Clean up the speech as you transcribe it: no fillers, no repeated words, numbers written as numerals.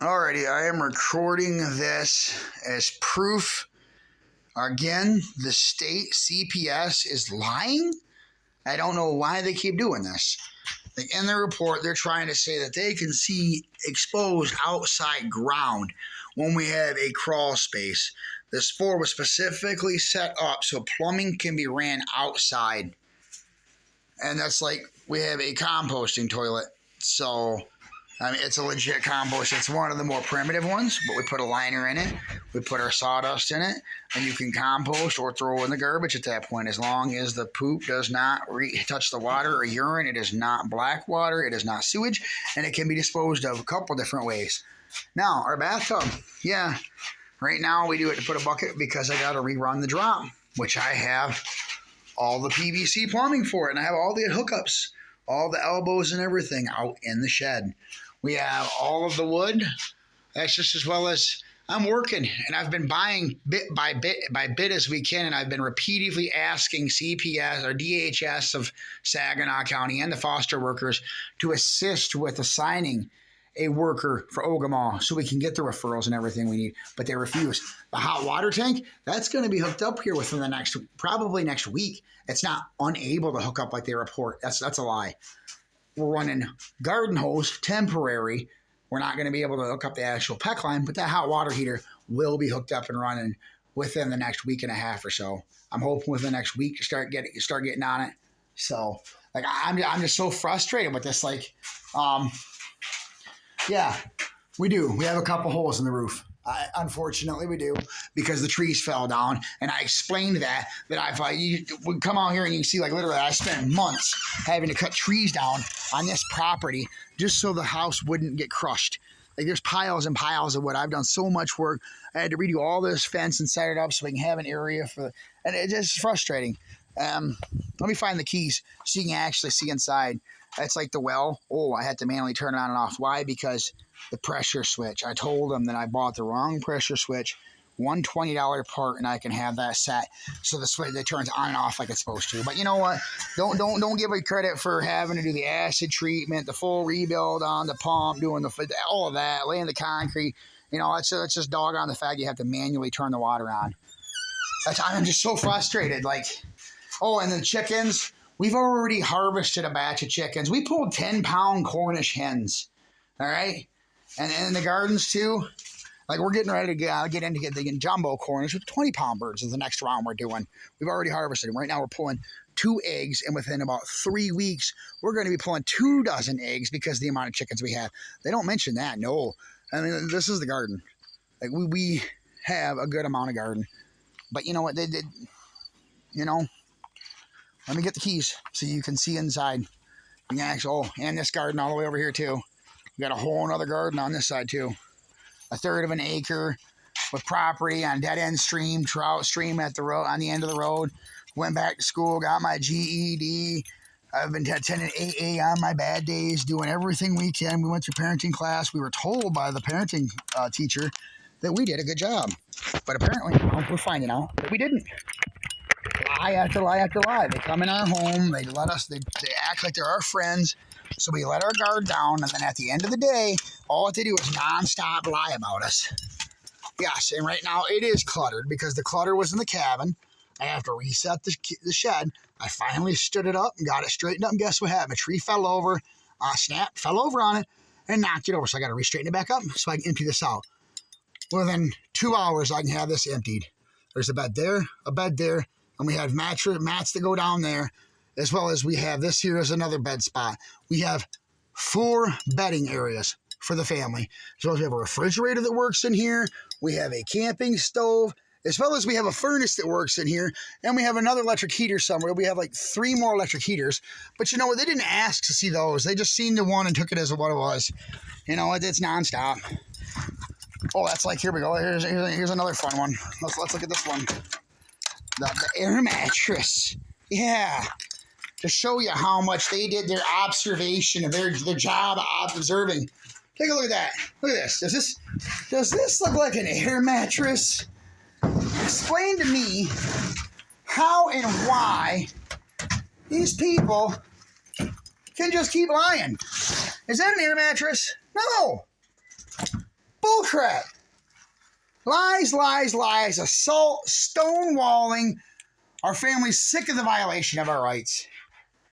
Alrighty, I am recording this as proof. Again, the state CPS is lying. I don't know why they keep doing this. Like in their report, they're trying to say that they can see exposed outside ground when we have a crawl space. This floor was specifically set up so plumbing can be ran outside. And that's like we have a composting toilet. So I mean, it's a legit compost. It's one of the more primitive ones, but we put a liner in it. We put our sawdust in it, and you can compost or throw in the garbage at that point. As long as the poop does not touch the water or urine, it is not black water, it is not sewage, and it can be disposed of a couple different ways. Now, our bathtub, yeah, right now we do it to put a bucket because I got to rerun the drop, which I have all the PVC plumbing for it, and I have all the hookups, all the elbows and everything out in the shed. We have all of the wood. That's just as well as I'm working, and I've been buying bit by bit as we can, and I've been repeatedly asking CPS or DHS of Saginaw County and the foster workers to assist with assigning a worker for Ogemaw so we can get the referrals and everything we need, but they refuse. The hot water tank, that's going to be hooked up here within the probably next week. It's not unable to hook up like they report. That's a lie. We're running garden hose, temporary. We're not going to be able to hook up the actual PEC line, but that hot water heater will be hooked up and running within the next week and a half or so. I'm hoping within the next week to start getting on it. So, like, I'm just so frustrated with this. Like, yeah, we do. We have a couple holes in the roof. Unfortunately, we do because the trees fell down, and I explained that I you would come out here and you can see, like, literally I spent months having to cut trees down on this property just so the house wouldn't get crushed. Like, there's piles and piles of wood. I've done so much work. I had to redo all this fence and set it up so we can have an area for, and it's just frustrating. Let me find the keys so you can actually see inside. That's like the well. Oh, I had to manually turn it on and off. Why? Because the pressure switch. I told them that I bought the wrong pressure switch, $120 part, and I can have that set so the switch that turns on and off like it's supposed to. But you know what? Don't give me credit for having to do the acid treatment, the full rebuild on the pump, doing all of that, laying the concrete. You know, it's just dog on the fact you have to manually turn the water on. I'm just so frustrated. Like, oh, and the chickens. We've already harvested a batch of chickens. We pulled 10-pound Cornish hens. All right. And the gardens too, like we're getting ready to get into the jumbo Cornish with 20-pound birds is the next round we're doing. We've already harvested them. Right now we're pulling 2 eggs, and within about 3 weeks, we're going to be pulling 2 dozen eggs because of the amount of chickens we have. They don't mention that, no. I mean, this is the garden. Like we have a good amount of garden. But you know what? They did, you know, let me get the keys so you can see inside. You can actually, and this garden all the way over here too. We got a whole other garden on this side too. 1/3 of an acre with property on dead end stream, trout stream at the road on the end of the road. Went back to school, got my GED. I've been attending AA on my bad days, doing everything we can. We went through parenting class. We were told by the parenting teacher that we did a good job, but apparently we're finding out that we didn't. Lie after lie after lie. They come in our home. They let us. They act like they're our friends. So we let our guard down, and then at the end of the day, all they do is nonstop lie about us. Yes, and right now it is cluttered because the clutter was in the cabin. I have to reset the shed. I finally stood it up and got it straightened up, and guess what happened? A tree fell over, fell over on it, and knocked it over. So I got to re-straighten it back up so I can empty this out. Within 2 hours, I can have this emptied. There's a bed there, and we have mats that go down there. As well as we have this here is another bed spot. We have 4 bedding areas for the family. As well as we have a refrigerator that works in here. We have a camping stove. As well as we have a furnace that works in here. And we have another electric heater somewhere. We have like 3 more electric heaters. But you know what? They didn't ask to see those. They just seen the one and took it as what it was. You know, it's nonstop. Oh, that's like, here we go. Here's another fun one. Let's look at this one. The air mattress. Yeah. To show you how much they did their observation of their job observing. Take a look at that. Look at this. Does this look like an air mattress? Explain to me how and why these people can just keep lying. Is that an air mattress? No. crap. Lies, lies, lies, assault, stonewalling. Our family's sick of the violation of our rights.